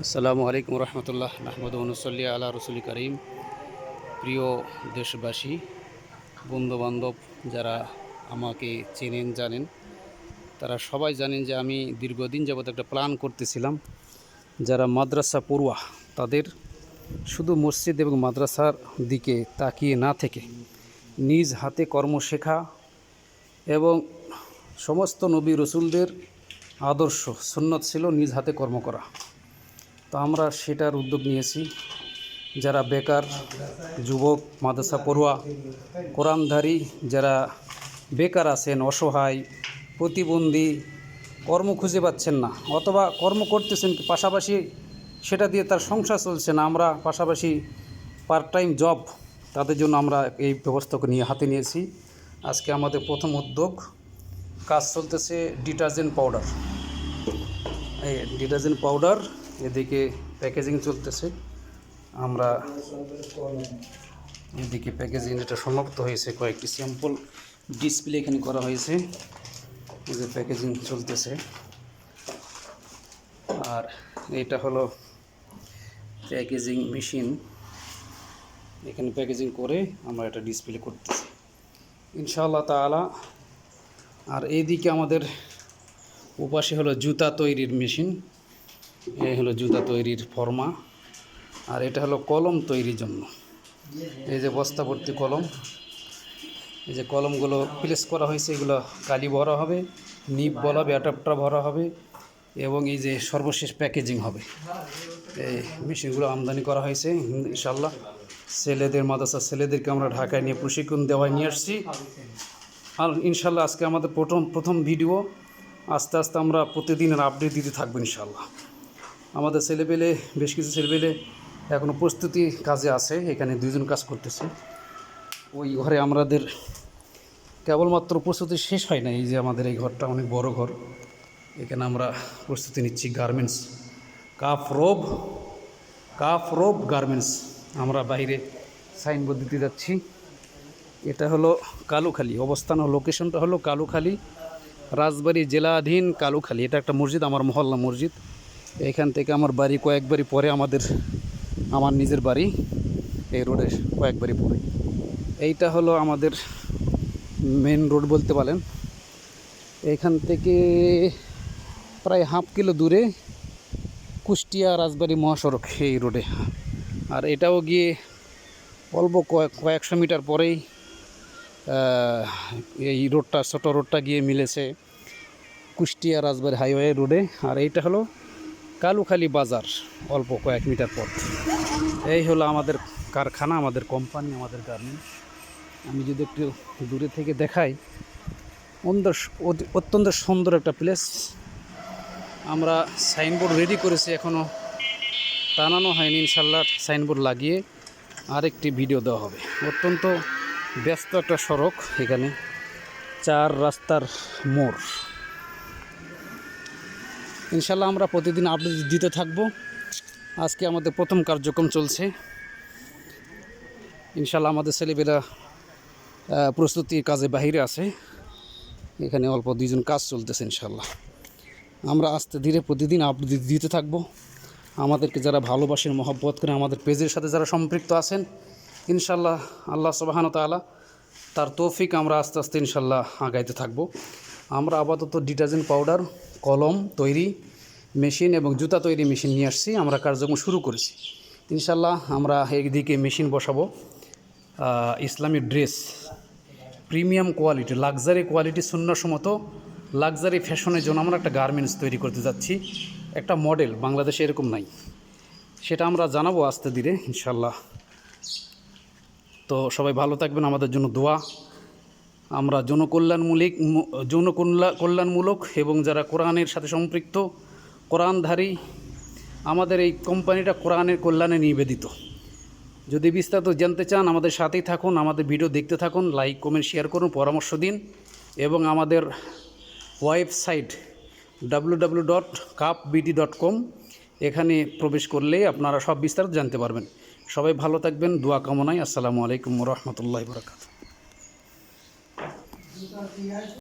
আসসালামু আলাইকুম রহমতুল্লাহ নাহমাদু ওয়া নুসাল্লি আলা রাসূলি কারীম। প্রিয় দেশবাসী, বন্ধুবান্ধব যারা আমাকে চেনেন জানেন, তারা সবাই জানেন যে আমি দীর্ঘদিন যাবত একটা প্ল্যান করতেছিলাম যারা মাদ্রাসা পড়ুয়া তাদের শুধু মসজিদ এবং মাদ্রাসার দিকে তাকিয়ে না থেকে নিজ হাতে কর্ম শেখা এবং সমস্ত নবী রসুলদের আদর্শ সুন্নত ছিল নিজ হাতে কর্ম করা। তো আমরা সেটার উদ্যোগ নিয়েছি। যারা বেকার যুবক, মাদ্রাসা পড়ুয়া, কোরআনধারী যারা বেকার আছেন, অসহায়, প্রতিবন্ধী, কর্ম খুঁজে পাচ্ছেন না অথবা কর্ম করতেছেন পাশাপাশি সেটা দিয়ে তার সংসার চলছে না, আমরা পাশাপাশি পার্ট টাইম জব, তাদের জন্য আমরা এই ব্যবস্থাকে হাতে নিয়েছি। আজকে আমাদের প্রথম উদ্যোগ, কাজ চলতেছে ডিটারজেন্ট পাউডার। এই ডিটারজেন্ট পাউডার এদিকে প্যাকেজিং চলতেছে। আমরা এদিকে প্যাকেজিং এটা সমাপ্ত হয়েছে, কয়েকটি স্যাম্পল ডিসপ্লে এখানে করা হয়েছে, এই যে প্যাকেজিং চলতেছে। আর এটা হলো প্যাকেজিং মেশিন, এখানে প্যাকেজিং করে আমরা এটা ডিসপ্লে করতেছি ইনশাআল্লাহ তাআলা। আর এইদিকে আমাদের ওপাশে হলো জুতা তৈরির মেশিন, এই হলো জুতা তৈরির ফর্মা। আর এটা হলো কলম তৈরির জন্য, এই যে বস্তা ভর্তি কলম, এই যে কলমগুলো প্লেস করা হয়েছে, এগুলো কালি ভরা হবে, নিব বলা হবে, অ্যাডাপ্টার ভরা হবে এবং এই যে সর্বশেষ প্যাকেজিং হবে। এই মেশিনগুলো আমদানি করা হয়েছে ইনশাআল্লাহ। ছেলেদের মাদ্রাসা ছেলেদেরকে আমরা ঢাকায় নিয়ে প্রশিক্ষণ দেওয়ায় নিয়ে আসছি। আর ইনশাআল্লাহ আজকে আমাদের প্রথম ভিডিও, আস্তে আস্তে আমরা প্রতিদিনের আপডেট দিতে থাকবো ইনশাআল্লাহ। আমাদের ছেলেপেলে, বেশ কিছু ছেলেপেলে এখনও প্রস্তুতি কাজে আছে, এখানে দুইজন কাজ করতেছে। ওই ঘরে আমাদের কেবলমাত্র প্রস্তুতি শেষ হয় না, এই যে আমাদের এই ঘরটা অনেক বড় ঘর, এখানে আমরা প্রস্তুতি নিচ্ছি গার্মেন্টস, কাফ রোব গার্মেন্টস। আমরা বাইরে সাইনবোর্ড দিতে যাচ্ছি। এটা হলো কালুখালী, অবস্থান লোকেশনটা হলো কালুখালী, রাজবাড়ী জেলাধীন কালুখালী। এটা একটা মসজিদ, আমার মহল্লা মসজিদ। এখান থেকে আমার বাড়ি কয়েক বাড়ি পরে আমার নিজের বাড়ি, এই রোডের কয়েক বাড়ি পরে। এইটা হলো আমাদের মেন রোড বলতে পারেন। এখান থেকে প্রায় হাফ কিলো দূরে কুষ্টিয়া রাজবাড়ী মহাসড়ক, এই রোডে। আর এটাও গিয়ে অল্প কয়েকশো মিটার পরেই এই রোডটা, ছোটো রোডটা গিয়ে মিলেছে কুষ্টিয়া রাজবাড়ী হাইওয়ে রোডে। আর এইটা হলো কালুখালী বাজার, অল্প কয়েক মিটার পথ। এই হলো আমাদের কারখানা, আমাদের কোম্পানি, আমাদের গার্মেন্টস। আমি যদি একটু দূরে থেকে দেখাই, অত্যন্ত সুন্দর একটা প্লেস। আমরা সাইনবোর্ড রেডি করেছি, এখনও টানানো হয়নি, ইনশাল্লাহ সাইনবোর্ড লাগিয়ে আরেকটি ভিডিও দেওয়া হবে। অত্যন্ত ব্যস্ত একটা সড়ক, এখানে 4 রাস্তার মোড়। ইনশাল্লাহ আমরা প্রতিদিন আপডেট দিতে থাকব। আজকে আমাদের প্রথম কার্যক্রম চলছে ইনশাল্লাহ। আমাদের ছেলেমেয়েরা প্রস্তুতি কাজে বাহিরে আছে, এখানে অল্প 2 জন কাজ চলতেছে ইনশাল্লাহ। আমরা আস্তে ধীরে প্রতিদিন আপডেট দিতে থাকব। আমাদেরকে যারা ভালোবাসেন, মহব্বত করেন, আমাদের পেজের সাথে যারা সম্পৃক্ত আছেন, ইনশাল্লাহ আল্লাহ সুবহানাহু ওয়া তাআলা তার তৌফিক আমরা আস্তে আস্তে ইনশাল্লাহ আগাইতে থাকব। আমরা আপাতত ডিটারজেন্ট পাউডার, কলম তৈরি মেশিন এবং জুতা তৈরি মেশিন নিয়ে আসছি, আমরা কার্যক্রম শুরু করেছি ইনশাল্লাহ। আমরা এইদিকে মেশিন বসাবো Islamic dress, premium quality, luxury quality, সুন্নতসম্মত লাক্সারি ফ্যাশনের জন্য আমরা একটা গার্মেন্টস তৈরি করতে যাচ্ছি। একটা মডেল বাংলাদেশে এরকম নাই, সেটা আমরা জানাবো আস্তে ধীরে ইনশাল্লাহ। তো সবাই ভালো থাকবেন, আমাদের জন্য দোয়া। আমরা জনকল্যাণমূলক এবং যারা কোরআনের সাথে সম্পৃক্ত, কোরআনধারী, আমাদের এই কোম্পানিটা কোরআনের কল্যাণে নিবেদিত। যদি বিস্তারিত জানতে চান আমাদের সাথেই থাকুন, আমাদের ভিডিও দেখতে থাকুন, লাইক কমেন্ট শেয়ার করুন, পরামর্শ দিন। এবং আমাদের ওয়েবসাইট www.kapbd.com, এখানে প্রবেশ করলেই আপনারা সব বিস্তারিত জানতে পারবেন। সবাই ভালো থাকবেন, দোয়া কামনায়। আসসালামু আলাইকুম ওয়া রাহমাতুল্লাহি ওয়া বারাকাতুহু।